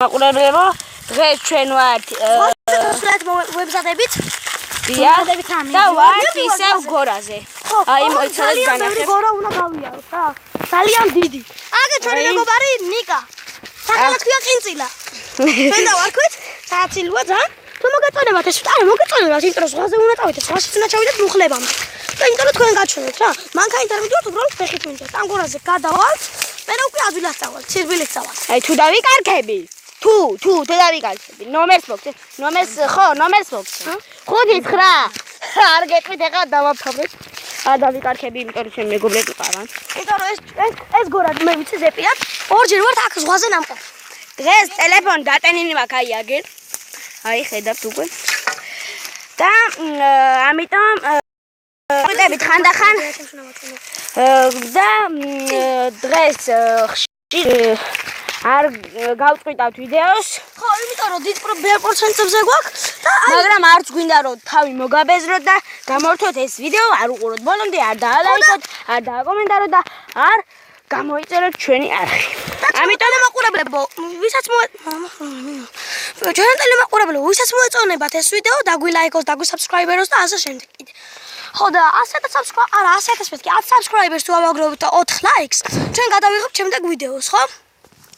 მაყურებლებო, დღეს ჩვენ ვართ ვებსაიტებით და ვართ ისევ გორაზე. აი მოიცადეთ განახეთ. გორა უნდა გავიაროთ რა. ძალიან დიდი. აგე ჩვენი მეგობარი ნიკა. სახელად ქვია ყინწილა. ჩვენ და ვარქვით სააცილოა ძა. თუ მოგეწონებათ ეს ვტარე მოგეწონებათ იმიტომ რომ ზღვაზე უნდა წავიდეთ. ზღვაში უნდა ჩავიდეთ მუხლებამდე. და იმიტომ რომ თქვენ გაჩვენეთ რა. მანქანით არ მიდიოთ უბრალოდ ფეხით მიდიოთ. ამ გორაზე გადავალთ. მე უკვე ადვილად წავალთ. სირბილით წავალთ. აი თუ დავიკარგები. თუ დავიკარგები. ნომერს მოგცე. ნომერს 5-9. არ გეტყვით ეხლა დავაფაბრეთ. არ დავიკარგები, იმიტომ რომ ჩემი მეგობრები ყარან. იმიტომ რომ ეს გორად მე ვიცი ზეპიად. ორჯერ ვართ აქ ზღვაზე ნამყოფი. დღეს ტელეფონი დატენილი მაქვს აი აგერ. აი ხედავთ უკვე. და ამიტომ ვიტებით ხანდახან და დღეს არ გავწყვიტავთ ვიდეოს. ხო, იმიტომ რომ დიდ პროცენტებზე გვაქვს და მაგრამ არც გვინდა რომ თავი მოგაბეზროთ და გამორთოთ ეს ვიდეო, არ უყუროთ ბოლომდე, არ დაალაიქოთ, არ დააკომენტაროთ და არ გამოიწეროთ ჩვენი არხი. ამიტომ მაყურებლებო, ვისაც მოეწონებათ ეს ვიდეო, დაგვილაიქოს, დაგვისაბსკრაიბეროს და ასე შემდეგ კიდე. ხო და 100 subscribers თუ ავაგროვებთ და 4 likes, ჩვენ გადავიღებთ შემდეგ ვიდეოს, ხო?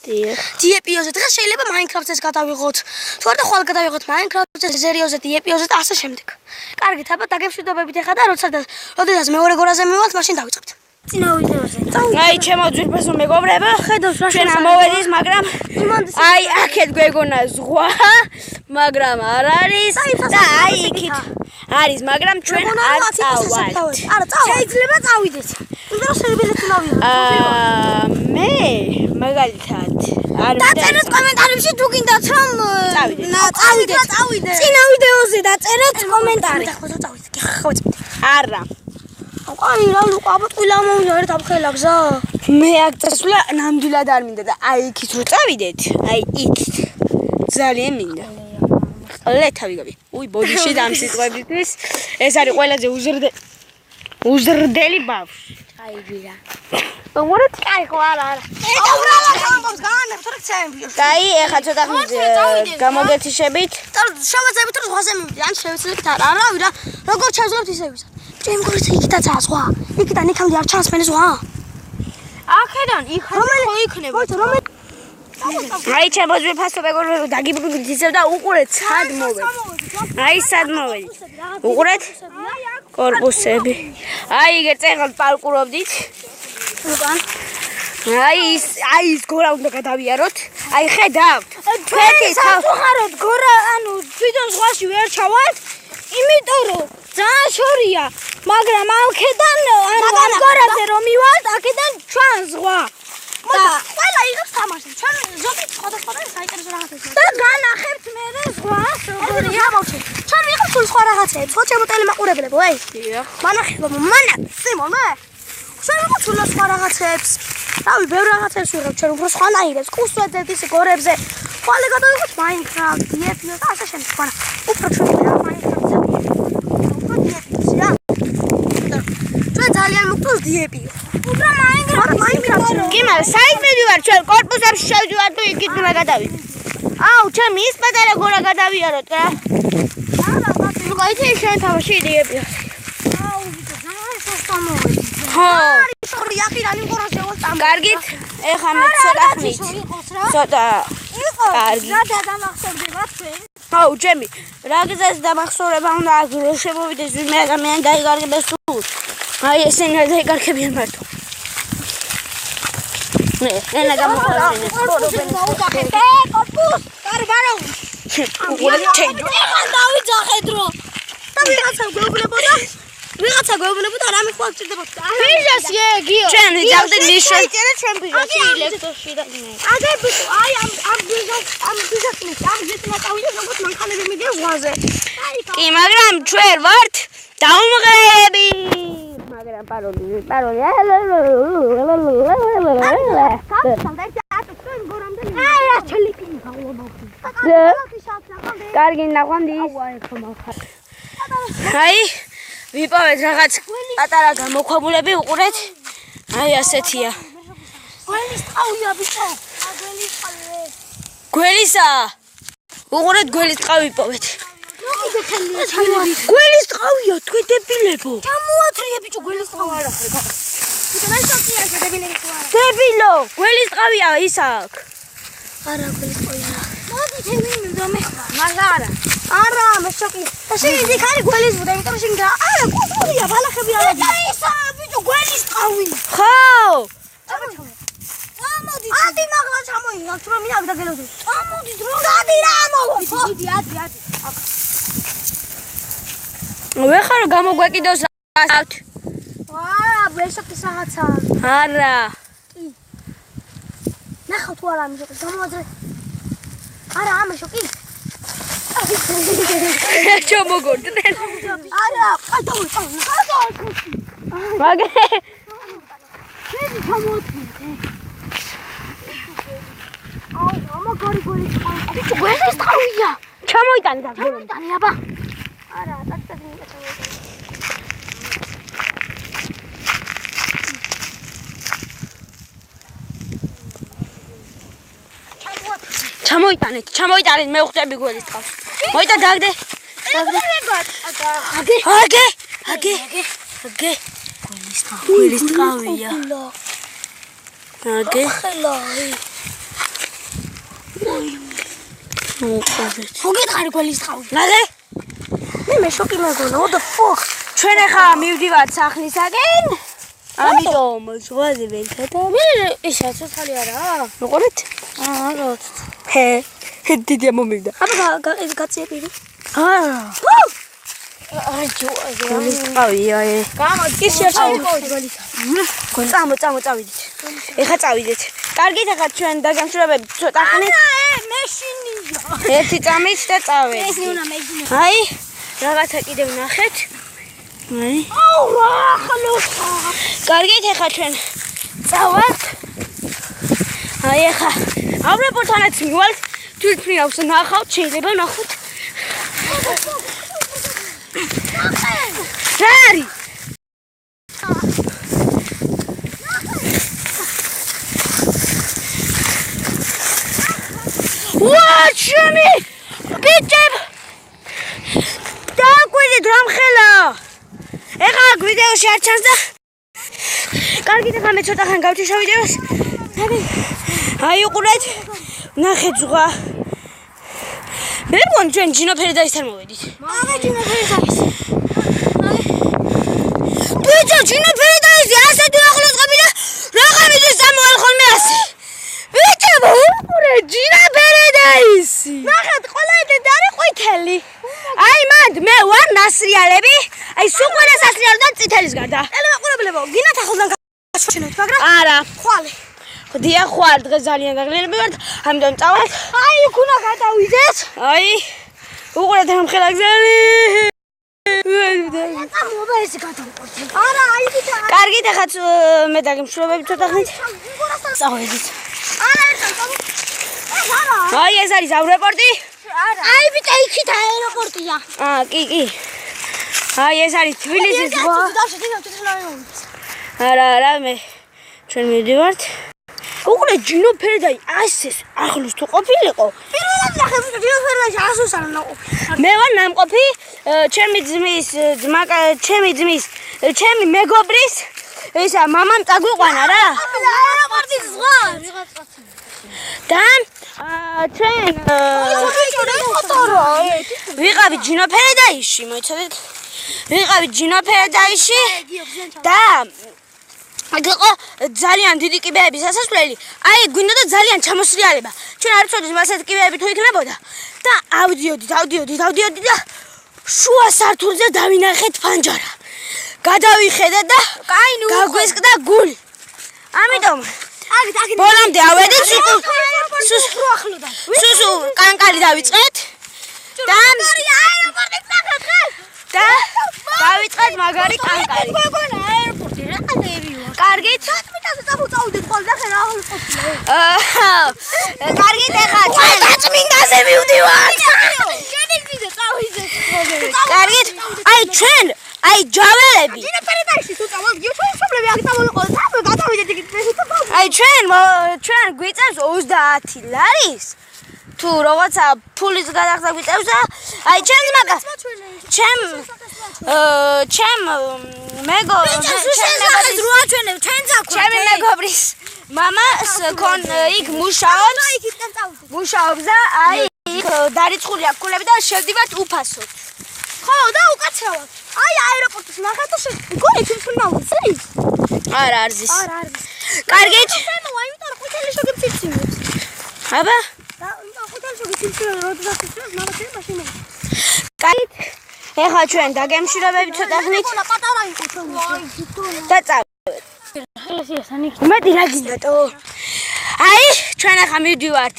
დიეპიოზე დღეს შეიძლება Minecraft-ს გადავიღოთ. თუ არ და ხვალ გადავიღოთ Minecraft-ს, ზერიოზე, დიეპიოზე და ასე შემდეგ. კარგით, აბა დაგემშვიდობებით ახლა და როდესაც მეორე გორაზე მივალთ, მაშინ დავიწყებთ. წინა ვიდეოზე. აი, ჩემო ძვირფასო მეგობრებო, ხედავთ რა ჩვენ ამოვედის, მაგრამ აი, აქეთ გვეგონა ზღვა, მაგრამ არ არის და აი იქით არის, მაგრამ ჩვენ არ წავალთ. არა, შეიძლება წავიდეთ. იმიტომ რომ სერბილით ნავიღოთ. მე მაგალითად არ დაწერეთ კომენტარებში თუ გინდათ რომ წავიდეთ. წინა ვიდეოზე დაწერეთ კომენტარი. არა. აი რა ლუკა აბატყილა მომიარეთ აფხელა გზა. მე აქ წასვლა ნამდვილად არ მინდა და აი იქით რო წავიდეთ, აი იქით. ძალიან მინდა. ყლეთავი გავი. უი ბოდიში და ამ სიტყვებისთვის ეს არის ყველაზე უზრდელი ბავშვი. აი ვირა. მოგორეთ კაი ხო არა. ეტა ვრალა ხამბობს განანებ თორე ცემბიო. კაი, ეხლა ცოტა ხნით გამოგეთიშებით. შევეძებით რომ ზღვაზე მივიდეთ, ან შევეცდებით არა, არავი რა. როგორ ჩავძლებთ ისე ვიზა. ჩემ გორით იქითაცაა ზღვა. იქიდან იქამდე არ ჩანს მე ზღვა. აქედან რომელი იქნება? აი ჩემო ძვირფასო მეგობრებო, დაგიბრუნდით ისევ და უყურეთ სად მოვედი. აი სად მოვედი. უყურეთ კორპუსები. აი იგე წერალ პარკურობდით. უკან. აი ის გორა უნდა გადავიაროთ. აი ხედავთ. ფეთის ხაროთ გორა, ანუ თვითონ ზღვაში ვერ ჩავალთ. იმიტომ რომ ძალიან შორია, მაგრამ აქედან ანუ გორაზე რომ მივალთ, აქედან ჩვენ ზღვა. და ყველა იღებს თამაშს. ჩვენ ზოგი სხვადასხვა საინტერესო რაღაცებს. და განახებთ მე ზღვას, როგორია ბავშვი. ჩვენ ვიღებთ სულ სხვა რაღაცებს. ხო ჩემო ტელემაყურებლებო, აი. დიახ. მანახებო, სიმონე. ჩვენ ვიღებთ სულ სხვა რაღაცებს. რავი, ბევრ რაღაცებს ვიღებთ ჩვენ უფრო სხვანაირებს, კუსვებზე, ისე გორებზე. ხვალე გადავიღოთ Minecraft, დიეპიო და ასე შემდეგ. მაგრამ უფრო ჩვენი რა Minecraft-ზე. უფრო დიეპიო რა. ჩვენ ძალიან მოგწონს დიეპიო. უფრო Minecraft-ზე. კი, მაგრამ საით მივიდივარ ჩვენ კორპუსებში შევდივარ თუ იქით უნდა გადავიდეთ. აუ, ჩემ ის პატარა გორა გადავიაროთ რა. არა, ბატონო. ნუ გაიცი შენ თამაში დიეპიო. აუ, ძალიან სასტა მოვედი. ხო. შორი აფირანი გორაზე ვარ. კარგით, ეხლა მე ცოტა ხნით. ცოტა კარგი. რა დამახსოვრდება თქვენ? აუ, ჩემი, რა გზას დამახსოვრება უნდა აქ რო შემოვიდეს ვინმე ადამიანი დაიკარგებდეს თუ. აი ესენი არ დაიკარგებიან მარტო. ენა გამოყენე. კორპუს, კარბარო. უყურეთ ჩეიდო. ეხლა დავიძახე დრო. და ვიღაცა გვეუბნებოდა რა მე ხო აღჭირდებოდა. ფიჟასი გიო. ჩვენ ვიძავდით მიშა. იწერეთ ჩვენ ფიჟასი ელექტროში და აგე ბიჭო, აი ამ ფიჟასი წავიდეთ როგორც მანქანები მიდიან ზღვაზე. კი, მაგრამ ჩვენ ვართ დაუმღერები. მაგრამ პაროლი. აი რა ჩელიკინი გავლობო. კარგი ნახვამდი. აი ვიპოვეთ რაღაც პატარა გამოქვაბულები უყურეთ. აი ასეთია. გველის ტყავია ბიჭო. აგველის ტყავია. გველისა. უყურეთ გველის ტყავი პოვეთ. გველის ტყავია თქვენ დებილებო. ჩამოათრია ბიჭო გველის ტყავი არა. ბიჭო მე შოკია დებილები თუ არა. დებილო, გველის ტყავია ის აქ. არა გველის ტყავი არა. მოდი თემი რომ ეხლა. მაგა არა. არა მე შოკი. და შეიძლება ხარი გველის ბუდა, იმიტომ რომ შენ არა კულტურია ბალახები არა. ისა ბიჭო გველის ტყავი. ხო. ამოდი. ადი მაგლა ჩამოიღა, თუ რომ მინდა გაგელოდო. ამოდი დრო. გადი რა ამოვო. დიდი ადი. ვეხარო გამოგვეკიდოს ავთ. არა, ვეშოკი რაღაცა. არა. ნახავ თუ არა ამჟე გამოაძრე. არა ამე შოკი. ჩამოგორდნენ. არა, ყადავ. მაგე. შენ ჩამოთვლი. აუ, ამაგარი გველის ტყავი. ბიჭო, გველის ტყავია. ჩამოიტანე და ჩამოიტანე აბა. არა, ტაკტაკ მინდა ჩამოიტანე. ჩამოიტანეთ, მე ვხვდები გველის ტყავს. მოიტან დაგდე. აგე. გველის ტყავია. აგე. ხელაი. მოყავეთ. მოგითხარი გველის ტყავი. მაგე. მე შოკი მეგონა, what the fuck? ჩვენ ახლა მივდივართ სახლისაკენ. ამიტომ ზღვაზე ვენქა და მე ისა ცოცხალი არა? მოყოლეთ? არა. დიდი მომივიდა. აბა გაციებირი. არა. აი ჯოაზე. გველის ტყავია ე. ის შეაშავეთ გველის. წავიდეთ. ეხა წავიდეთ. კარგით, ახლა ჩვენ დაგამშვიდობებით ცოტა ხნით. მეშინია. ერთი წამით და წავედით. ეს უნდა მეჯინე. აი, რაღაცა კიდევ ნახეთ. აი. აუ რა ხლოსა. კარგით, ახლა ჩვენ წავართ. აი, ახლა ავრეპორთანაც მივალთ. თვითმფრინავს ნახავთ, შეიძლება ნახოთ. რა არის? ვაჩემი! ბიჭებ! დააკვირდით რამ ხელა! ეხლა ვიდეოში არ ჩანს და კარგით, ახლა მე ცოტა ხან გავჩიშო ვიდეოს. აი უყურეთ, ნახეთ ზღვა. მე მგონი ჩვენ ჯინოფერი და ისთან მოვედით. მაგა ჯინოფერი და ის. ბიჭო, ჯინოფერი და ის ასეთი ახლოს ყოფილა, რაღა მიდის სამოვალ ხოლმე ასე. ბიჭო, უყურე ჯინოფერი და ის. ნახეთ, ყველა ედენ და არის ყვითელი. აი მანდ მე ვარ ნასრიალები, აი სულ ყველა სასრიალოდან წითელის გარდა. ელემაყურებლებო, გინათ ახლოდან გასვენოთ, მაგრამ არა. ხვალე. ხდია ხვალ დღეს ძალიან გაგლენები ვართ, ამიტომ წავალთ. აი, იქუნა გადავიდეთ. აი, უყურეთ რამ ხელა გზელი. ამობა ესე გადავყურდე. არა, აი ვიდა. კარგით, ახლა მე დაგემშვიდობებით ცოტა ხნით. წავედით. არა, ერთად წავ. არა. აი ეს არის ავროპორტი. არა. აი ვიდა, იქით აეროპორტია. კი. აი ეს არის თბილისის ზღვა. დავშეთქე. არა, მე ჩვენ მივდივართ. უყურე ჯინოფერი და ასე ახლოს თუ ყოფილიყო. პირველად ნახე ჯინოფერაში ასოს არ ნაყოფი. მე ვარ ნამყოფი, ჩემი ძმის ჩემი მეგობრის ისა მამამ წაგვიყვანა რა. აეროპორტის ზღვა. და ჩვენ ვიყავი ჯინოფერედაიში, მოიცადეთ? ვიყავი ჯინოფერედაიში და იყო ძალიან დიდი კიბეების ასასვლელი. აი გვინდოდა ძალიან ჩამოსრიალება. ჩვენ არ ვცოდით ასეთ კიბეები თუ იქნებოდა და ავდიოდით და შუა სართულზე დავინახეთ ფანჯარა. გადავიხედეთ და გაგვესკდა გული. ამიტომ ბოლომდე ავედით სუსუ კანკალი დავიწყეთ და დავიწყეთ მაგარი კანკალი. კარგით? კარგით, ეხლა ჩვენ დაწმინდაზე მივდივართ. კარგით? აი ჩვენ, აი ჯაველები. აი ჩვენ გვიწევს 30 ლარის. თუ რაღაცა ფულის გადახდა გვიწევს და აი ჩემს მაგას ჩემ მეგობრის მამას ქონ იქ მუშაობს და აი იქ დარიცხული აქვს ქულები და შევდივართ უფასოდ. ხო და უკაცრავად. აი აეროპორტის ნახეთ და გონი თვითმფრინავად ზეის. არა არზის. კარგით. იმიტომ რომ ყვითელი შეგიფიციმებს. აბა და ყვითელი შეგიფიციმებს როდესაც ისწრებს მაგათი მაშინ. კარგით. ეხლა ჩვენ დაგემშვიდობებით ცოტა ხნით. პატარა იყო თქო. და წავედით. უმეტი რა გინდათო? აი ჩვენ ახლა მივდივართ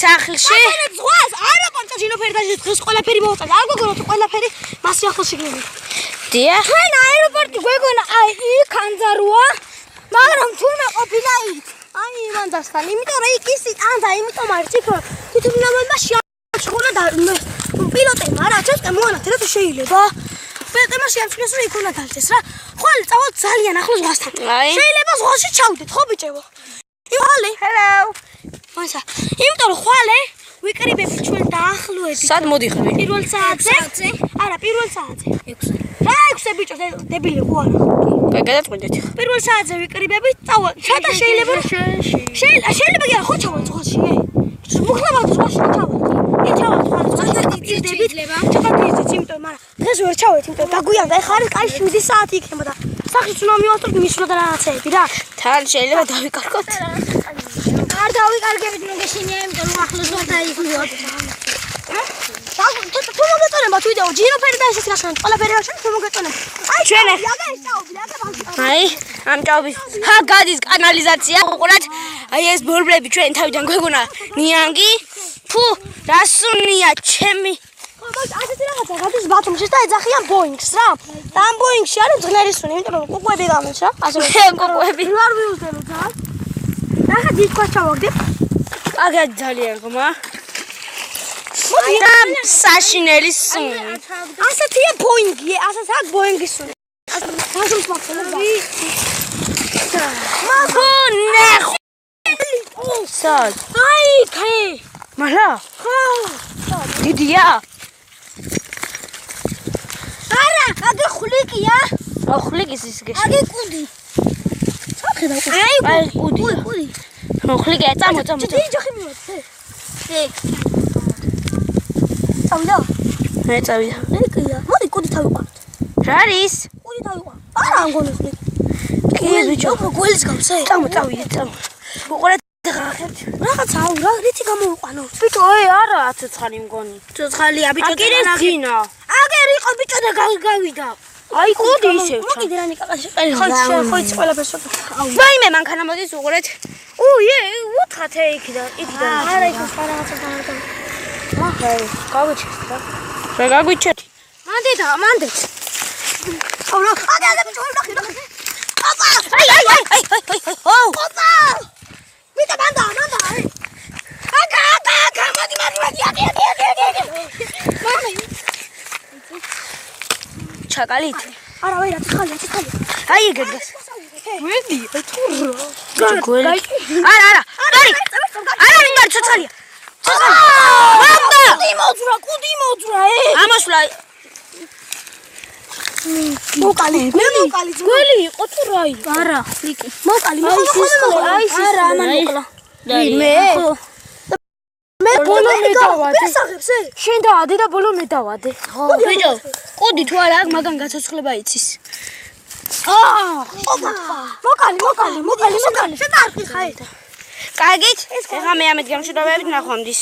სახლში. ზღვას აეროპორტში ჯინოფერდაში დღეს ყველაფერი მოვუწევთ. არ გეგონოთ ყველაფერი მასი ახლში გინდა. დიახ. ჩვენ აეროპორტი გვეგონა აი იქ ანძაროა. მაგრამ თურმე ყოფილა იქ. აი იმანდასთან, იმიტომ რომ იქ ისი ანდა, იმიტომ არ ციფრო. თვითმფრინავებმა შეაჩხუნა და პილოტებმა რა ჩასკა მოანათე რა შეიძლება. პილოტებმა შეამჩნიეს რომ იქ უნდა დალდეს რა. ხვალ წავალ ძალიან ახლოს ზღვასთან. შეიძლება ზღვაში ჩავდეთ, ხო ბიჭებო? ხვალე. Hello. მასა. იმიტომ რომ ხვალე ვიკრიბები ჩვენ დაახლოებით. სად მოდიხები? პირველ საათზე? არა, პირველ საათზე. 6-ზე. რა 6-ზე ბიჭო, დებილი ხო არა? გადაწყვეტეთ. პირველ საათზე ვიკრიბებით, წავალ. სადა შეიძლება შეიძლება კი არა, ხო ჩავალ ზღვაში. მუხლებად ზღვაში ჩავალ. ჩავალ ზღვაში. დიდებით. ჩაბადიძით, იმიტომ მაგრამ დღეს ვერ ჩავეთ, იმიტომ დაგვიანდა. ეხლა არის კაი 7 საათი იქნება და სახით უნდა მივასწროთ მისვლა და რაღაცეები რა. თან შეიძლება დავიკარგოთ. არ დავიკარგებით მოგეშინია, იმიტომ რომ ახლოს ვარ იქ მივადი. თუ მოგეწონება ვიდეო ჯინოფერი და ესეც რაშენ ყველაფერი რაშენ თუ მოგეწონება. აი ჩვენ აი ამ ჭაობის ხა გადის კანალიზაცია უყურეთ. აი ეს ბორბლები ჩვენ თავიდან გვეგონა ნიანგი. ფუ რასუნია ჩემი. ასეთი რაღაცა გადის ბათუმში და ეძახიან ბოინგს რა. და ამ ბოინგში არის ძღნერი სუნი, იმიტომ რომ კუკვები გამეს რა. ასე კუკვები. არ ვიუზდები რა. ახლა დისკოს ჩავაგდებ. აგა ძალიან ხმა. და საშინელი სუნი. ასეთია ბოინგი, ასეც აქ ბოინგის სუნი. გასულს მახსოვს. ნახო. სად? აი, ქე. მარა? ხო. დიდია? არა, აგე ხვლიკია. ხვლიკის ის გეშ. აგე კუდი. სახედა კუდი. აი კუდი. ხვლიკია, წამო. დიდი ჯოხი მივაძე. წავიდა. მე წავიდა. ეკია. მოდი კუდი თავიყვანოთ. რა არის? კუდი თავიყვან. არა, ამგონი ხვლიკი. კი ბიჭო, გველის გავსე. წავიდა. უყურეთ ხახეთ. რაღაცა რა, რითი გამოვიყვანო? ბიჭო, არა, ცოცხალი მგონი. ცოცხალია ბიჭო, აგერინა. აგერ იყო ბიჭო და გავიდა. აი კუდი ისევ. მოგიდე რანი კაკაში ყელი. ხო იცი ყველაფერს ვთქვა. ვაიმე მანქანა მოდის უყურეთ. უთხათ იქიდან. არა, იქ რაღაცა დაარდა. გაგვიჩეს რა. რა გაგვიჩეთ? მანდეთ. რა, აგერ ბიჭო, რა. ოპა! აი. ოპა! მიტა მანდა. აკა, მოდი. ჩაკალით. არა, ვაი, რა ცხალია. აი ეგეთს. ვედი, თურა. გველი. არა. არა, ვინმე ცოცხალია. მამდა! კუდი მოძრა. ამოსვლა. მოკალი. გველი იყო თუ რა იყო? არა, ლიკი. მოკალი. აი ეს. არა, ამან მოკლა. მე. მე ბოლო მედავადე. შენ დავადე და ბოლო მედავადე. ხო. ბიჭო, კუდი თუ არა, მაგან გაცოცხლება იცის. მოკალი. შენ არ ხიხაი. კარგით? ეხლა მე ამეთ გამშვიდობებით ნახვამდის.